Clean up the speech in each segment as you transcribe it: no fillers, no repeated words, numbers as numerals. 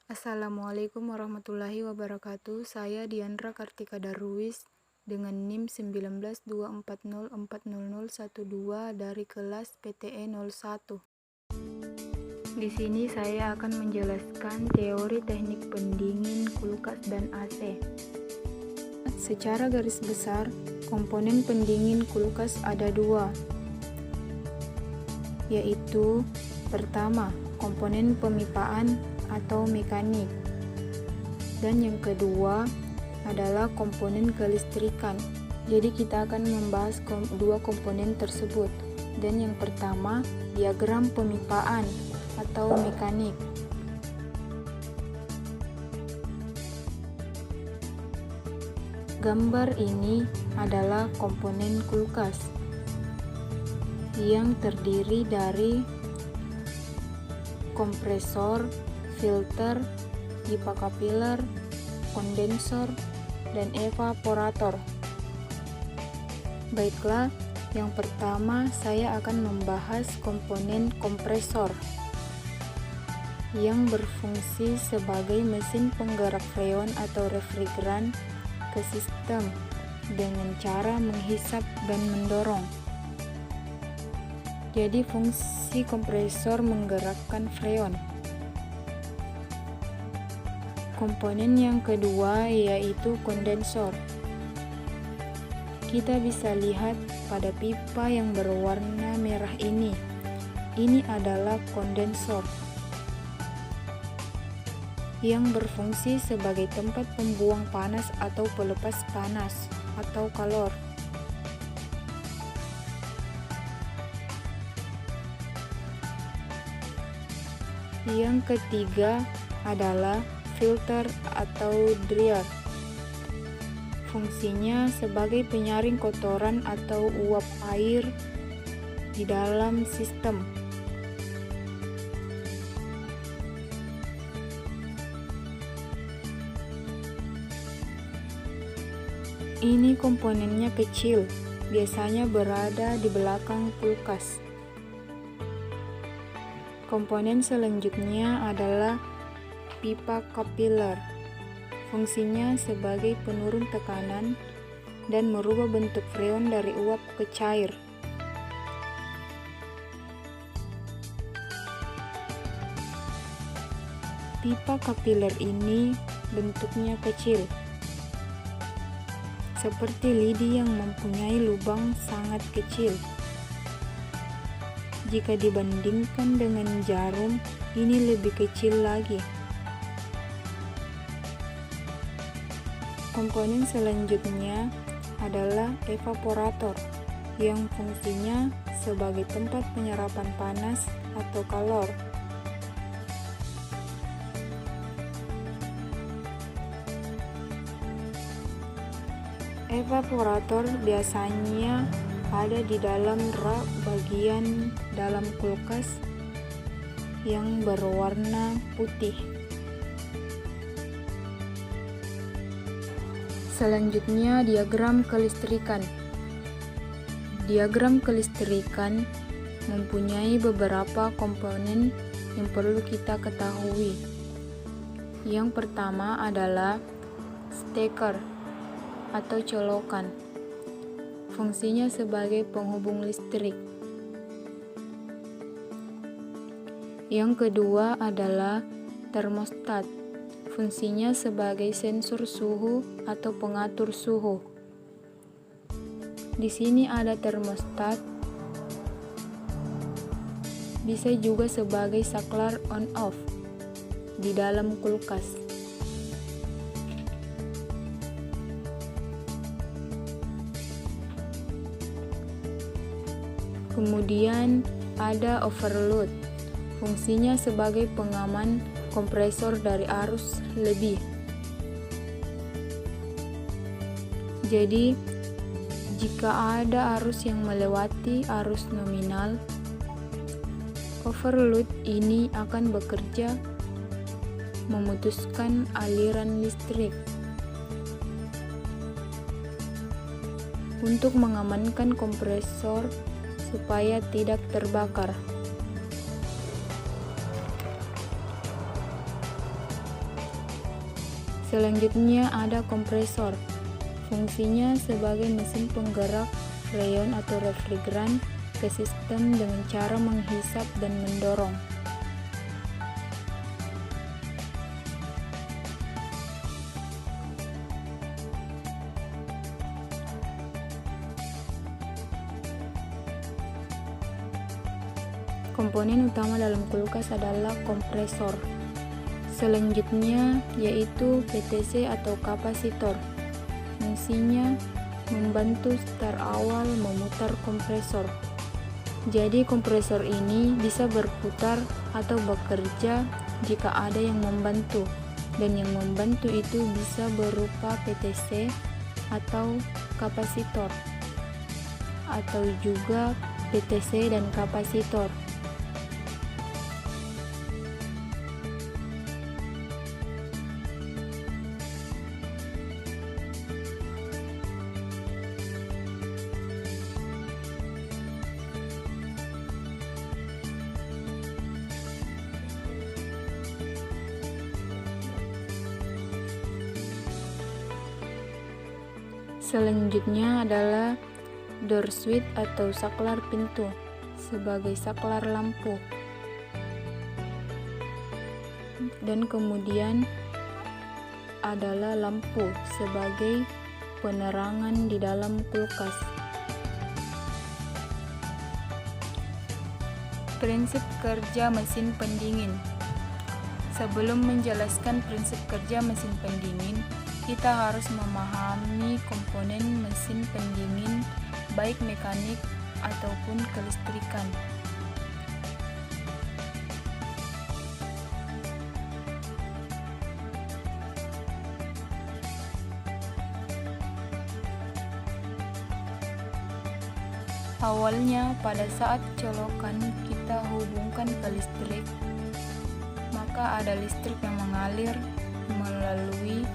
Assalamualaikum warahmatullahi wabarakatuh. Saya Diandra Kartika Darwis dengan NIM 1924040012 dari kelas PTE 01. Di sini saya akan menjelaskan teori teknik pendingin kulkas dan AC. Secara garis besar, komponen pendingin kulkas ada dua, yaitu pertama, komponen pemipaan atau mekanik, dan yang kedua adalah komponen kelistrikan. Jadi kita akan membahas dua komponen tersebut. Dan yang pertama, diagram pemipaan atau mekanik. Gambar ini adalah komponen kulkas yang terdiri dari kompresor, filter, pipa kapiler, kondensor, dan evaporator. Baiklah, yang pertama saya akan membahas komponen kompresor yang berfungsi sebagai mesin penggerak freon atau refrigeran ke sistem dengan cara menghisap dan mendorong. Jadi fungsi kompresor menggerakkan freon. Komponen yang kedua yaitu kondensor. Kita bisa lihat pada pipa yang berwarna merah ini. Ini adalah kondensor yang berfungsi sebagai tempat pembuang panas atau pelepas panas atau kalor. Yang ketiga adalah filter atau dryer. Fungsinya sebagai penyaring kotoran atau uap air di dalam sistem. Ini komponennya kecil, biasanya berada di belakang kulkas. Komponen selanjutnya adalah pipa kapiler. Fungsinya sebagai penurun tekanan dan merubah bentuk freon dari uap ke cair. Pipa kapiler ini bentuknya kecil, seperti lidi yang mempunyai lubang sangat kecil. Jika dibandingkan dengan jarum, ini lebih kecil lagi. Komponen selanjutnya adalah evaporator yang fungsinya sebagai tempat penyerapan panas atau kalor. Evaporator biasanya ada di dalam rak bagian dalam kulkas yang berwarna putih. Selanjutnya, diagram kelistrikan. Diagram kelistrikan mempunyai beberapa komponen yang perlu kita ketahui. Yang pertama adalah steker atau colokan. Fungsinya sebagai penghubung listrik. Yang kedua adalah termostat. Fungsinya sebagai sensor suhu atau pengatur suhu. Di sini ada termostat. Bisa juga sebagai saklar on off di dalam kulkas. Kemudian ada overload. Fungsinya sebagai pengaman kompresor dari arus lebih. Jadi, jika ada arus yang melewati arus nominal, overload ini akan bekerja memutuskan aliran listrik. Untuk mengamankan kompresor supaya tidak terbakar. Selanjutnya ada kompresor. Fungsinya sebagai mesin penggerak freon atau refrigeran ke sistem dengan cara menghisap dan mendorong. Komponen utama dalam kulkas adalah kompresor. Selanjutnya yaitu PTC atau kapasitor. Fungsinya membantu start awal memutar kompresor. Jadi kompresor ini bisa berputar atau bekerja jika ada yang membantu, dan yang membantu itu bisa berupa PTC atau kapasitor, atau juga PTC dan kapasitor. Selanjutnya adalah door switch atau saklar pintu sebagai saklar lampu. Dan kemudian adalah lampu sebagai penerangan di dalam kulkas. Prinsip kerja mesin pendingin. Sebelum menjelaskan prinsip kerja mesin pendingin, kita harus memahami komponen mesin pendingin, baik mekanik ataupun kelistrikan. Awalnya, pada saat colokan kita hubungkan ke listrik, maka ada listrik yang mengalir melalui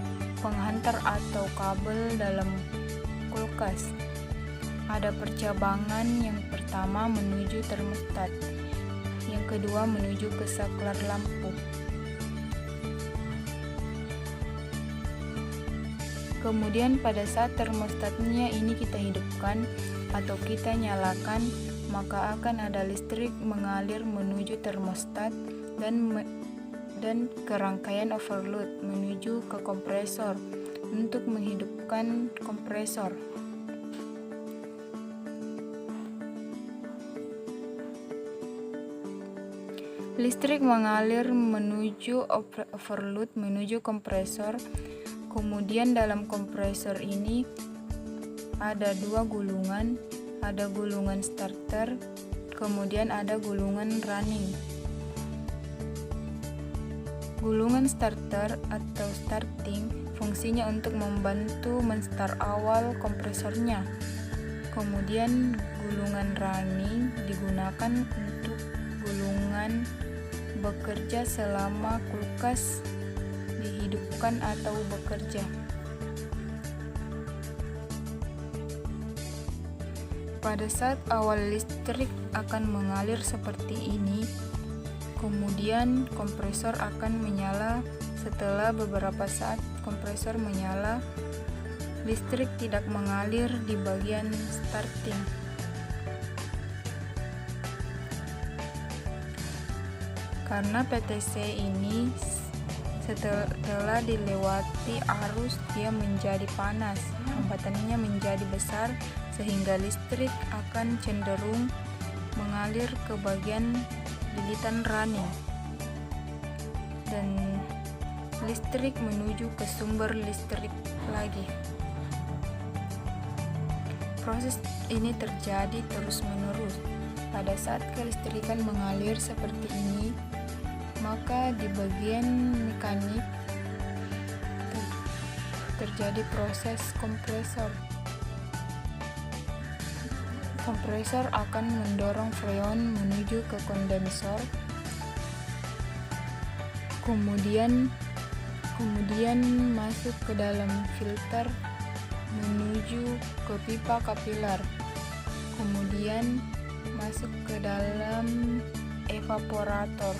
penghantar atau kabel dalam kulkas. Ada percabangan, yang pertama menuju termostat, yang kedua menuju ke saklar lampu. Kemudian pada saat termostatnya ini kita hidupkan atau kita nyalakan, maka akan ada listrik mengalir menuju termostat dan ke rangkaian overload menuju ke kompresor untuk menghidupkan kompresor. Listrik mengalir menuju overload menuju kompresor. Kemudian dalam kompresor ini ada dua gulungan, ada gulungan starter, kemudian ada gulungan running. Gulungan starter atau starting fungsinya untuk membantu menstart awal kompresornya. Kemudian gulungan running digunakan untuk gulungan bekerja selama kulkas dihidupkan atau bekerja. Pada saat awal listrik akan mengalir seperti ini, kemudian kompresor akan menyala. Setelah beberapa saat kompresor menyala, listrik tidak mengalir di bagian starting. Karena PTC ini setelah dilewati arus dia menjadi panas, hambatannya menjadi besar sehingga listrik akan cenderung mengalir ke bagian lilitan running dan listrik menuju ke sumber listrik lagi. Proses ini terjadi terus-menerus. Pada saat kelistrikan mengalir seperti ini, maka di bagian mekanik terjadi proses kompresor. Kompresor akan mendorong freon menuju ke kondensor, kemudian masuk ke dalam filter menuju ke pipa kapilar, kemudian masuk ke dalam evaporator.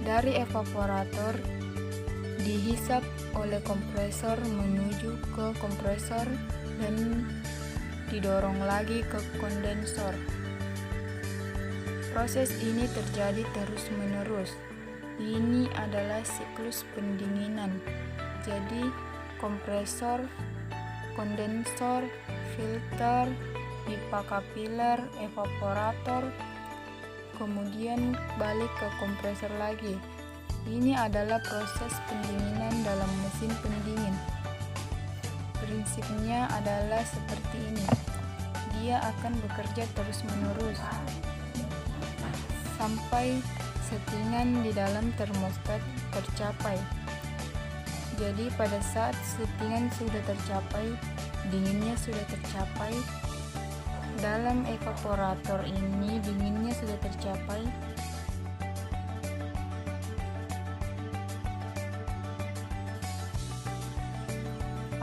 Dari evaporator dihisap oleh kompresor menuju ke kompresor dan didorong lagi ke kondensor. Proses ini terjadi terus-menerus. Ini adalah siklus pendinginan. Jadi, kompresor, kondensor, filter, pipa kapiler, evaporator, kemudian balik ke kompresor lagi. Ini adalah proses pendinginan dalam mesin pendingin. Prinsipnya adalah seperti ini. Dia akan bekerja terus-menerus sampai settingan di dalam termostat tercapai. Jadi pada saat settingan sudah tercapai, dinginnya sudah tercapai, dalam evaporator ini dinginnya sudah tercapai,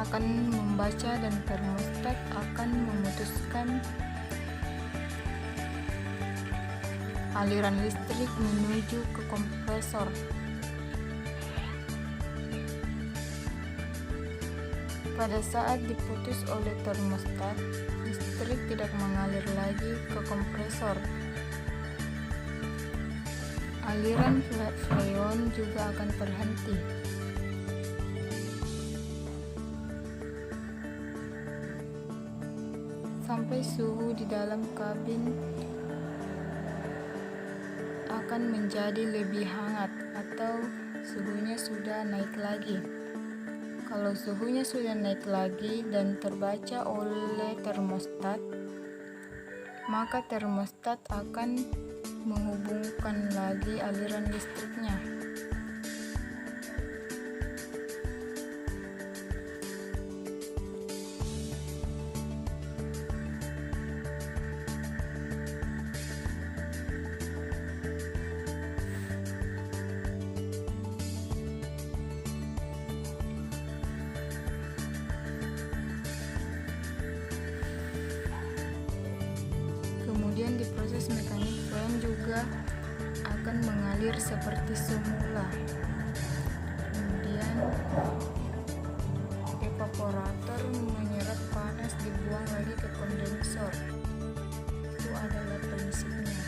akan membaca dan termostat akan memutuskan aliran listrik menuju ke kompresor. Pada saat diputus oleh termostat, listrik tidak mengalir lagi ke kompresor. Aliran freon juga akan berhenti. Sampai suhu di dalam kabin akan menjadi lebih hangat atau suhunya sudah naik lagi. Kalau suhunya sudah naik lagi dan terbaca oleh termostat, maka termostat akan menghubungkan lagi aliran listriknya. Kemudian di proses mekanik freon juga akan mengalir seperti semula. Kemudian evaporator menyerap panas dibuang lagi ke kondensor. Itu adalah prinsipnya.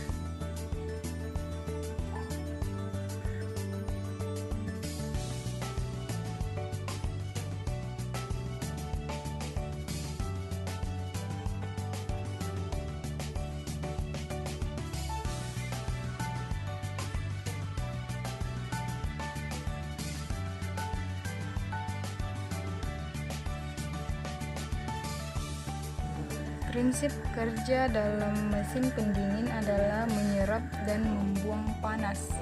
Prinsip kerja dalam mesin pendingin adalah menyerap dan membuang panas.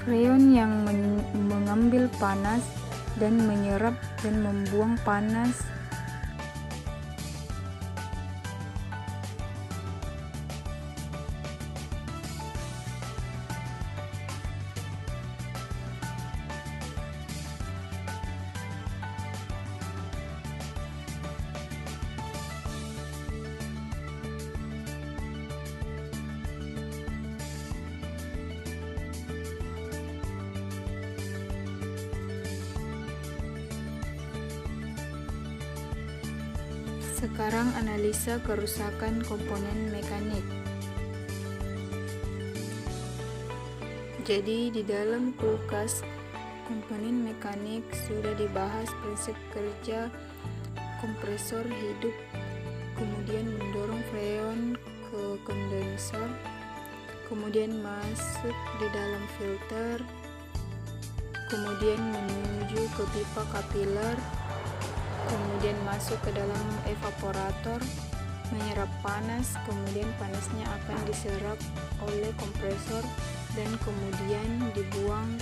Freon yang mengambil panas dan menyerap dan membuang panas Sekarang analisa kerusakan komponen mekanik. Jadi di dalam kulkas komponen mekanik sudah dibahas prinsip kerja kompresor hidup, kemudian mendorong freon ke kondensor, kemudian masuk di dalam filter, kemudian menuju ke pipa kapiler, kemudian masuk ke dalam evaporator, menyerap panas, kemudian panasnya akan diserap oleh kompresor dan kemudian dibuang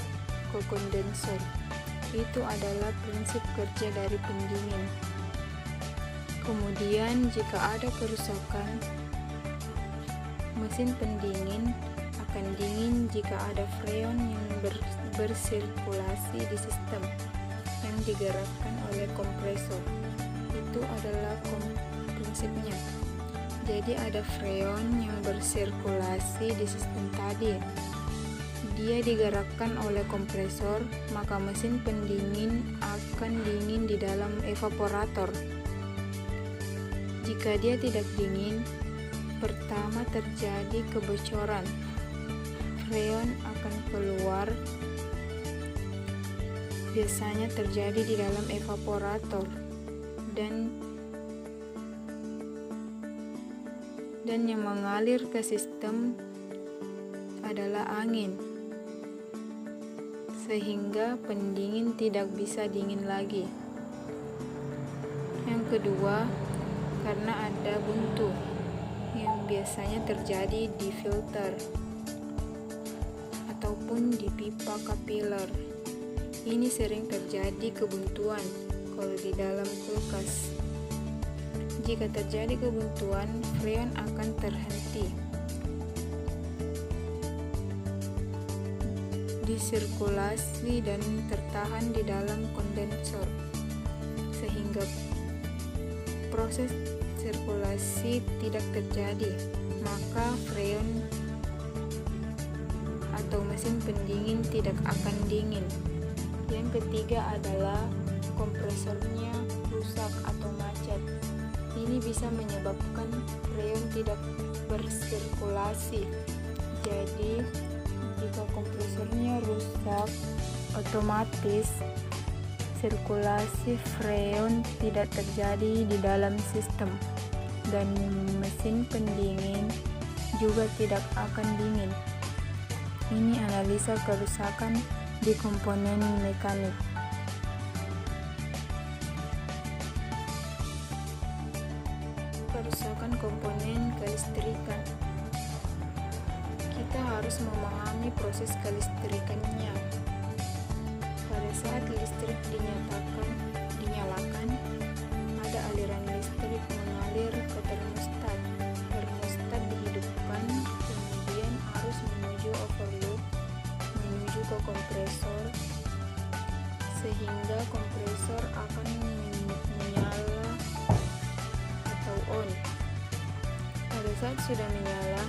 ke kondensor. Itu adalah prinsip kerja dari pendingin. Kemudian jika ada kerusakan, mesin pendingin akan dingin jika ada freon yang bersirkulasi di sistem yang digerakkan oleh kompresor. Itu adalah prinsipnya. Jadi ada freon yang bersirkulasi di sistem tadi. Dia digerakkan oleh kompresor, maka mesin pendingin akan dingin di dalam evaporator. Jika dia tidak dingin, pertama terjadi kebocoran. Freon akan keluar. Biasanya terjadi di dalam evaporator dan yang mengalir ke sistem adalah angin, sehingga pendingin tidak bisa dingin lagi. Yang kedua, karena ada buntu yang biasanya terjadi di filter ataupun di pipa kapiler. Ini sering terjadi kebuntuan kalau di dalam kulkas. Jika terjadi kebuntuan, freon akan terhenti. Disirkulasi dan tertahan di dalam kondensor, sehingga proses sirkulasi tidak terjadi, maka freon atau mesin pendingin tidak akan dingin. Yang ketiga adalah kompresornya rusak atau macet. Ini bisa menyebabkan freon tidak bersirkulasi. Jadi, jika kompresornya rusak, otomatis sirkulasi freon tidak terjadi di dalam sistem, dan mesin pendingin juga tidak akan dingin. Ini analisa kerusakan di komponen mekanik. Kerusakan komponen kelistrikan. Kita harus memahami proses kelistrikannya. Pada saat listrik dinyalakan, ada aliran listrik mengalir ke termostat. Termostat dihidupkan, kemudian arus menuju overload, menuju ke kompresor, sehingga kompresor akan menyala atau on. Pada saat sudah menyala,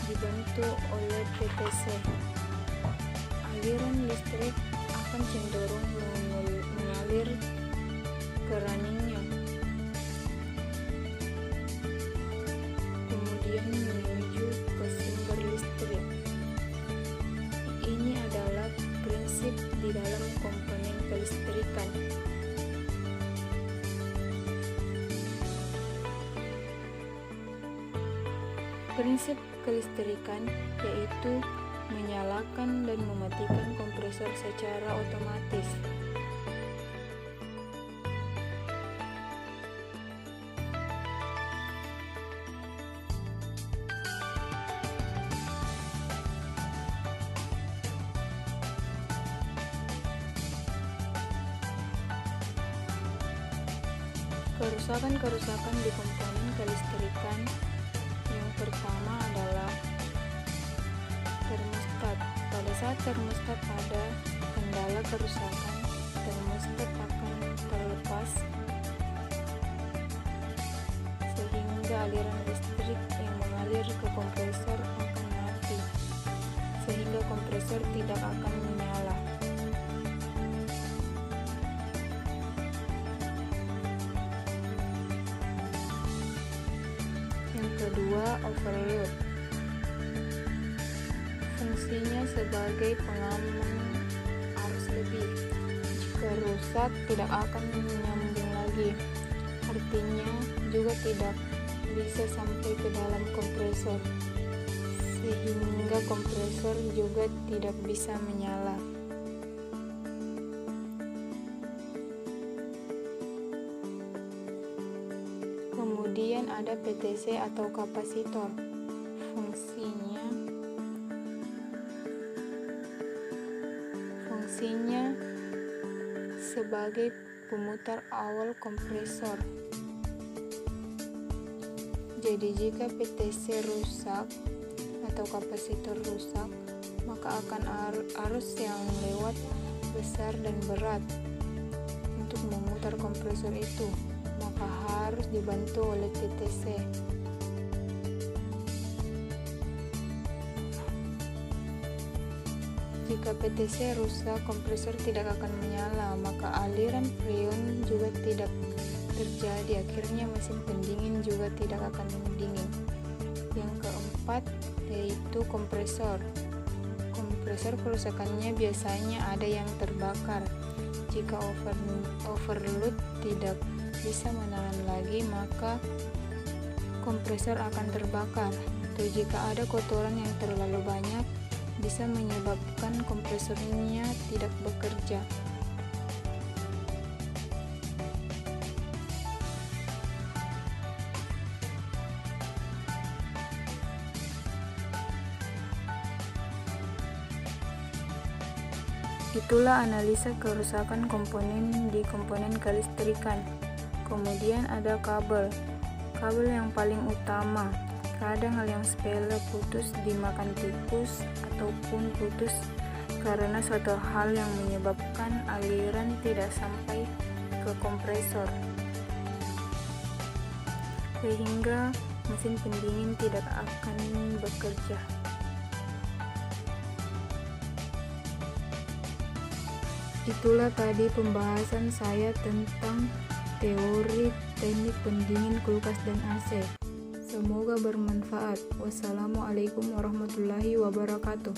dibantu oleh PTC, aliran listrik akan cenderung mengalir ke runningnya, kemudian menuju ke sumber listrik. Ini adalah prinsip di dalam komponen kelistrikan. Prinsip kelistrikan yaitu menyalakan dan mematikan kompresor secara otomatis. Kerusakan di komponen kelistrikan. Yang pertama adalah termostat. Pada saat termostat ada kendala kerusakan, termostat akan terlepas sehingga aliran listrik yang mengalir ke kompresor akan mati, sehingga kompresor tidak akan menyala. Yang kedua, overload. Fungsinya sebagai pengaman arus lebih. Jika rusak, tidak akan menyambung lagi. Artinya juga tidak bisa sampai ke dalam kompresor, sehingga kompresor juga tidak bisa menyala. Kemudian ada PTC atau kapasitor. Fungsinya sebagai pemutar awal kompresor. Jadi jika PTC rusak atau kapasitor rusak, maka akan arus yang lewat besar dan berat untuk memutar kompresor itu, maka harus dibantu oleh PTC. Jika PTC rusak, kompresor tidak akan menyala, maka aliran freon juga tidak terjadi. Akhirnya mesin pendingin juga tidak akan mendingin. Yang keempat yaitu kompresor. Kompresor kerusakannya biasanya ada yang terbakar. Jika overload tidak bisa menahan lagi, maka kompresor akan terbakar. Atau jika ada kotoran yang terlalu banyak, bisa menyebabkan kompresornya tidak bekerja. Itulah analisa kerusakan komponen di komponen kelistrikan. Kemudian ada kabel. Kabel yang paling utama. Kadang hal yang sepele putus dimakan tikus ataupun putus karena suatu hal yang menyebabkan aliran tidak sampai ke kompresor, sehingga mesin pendingin tidak akan bekerja. Itulah tadi pembahasan saya tentang teori teknik pendingin kulkas dan AC. Semoga bermanfaat. Wassalamualaikum warahmatullahi wabarakatuh.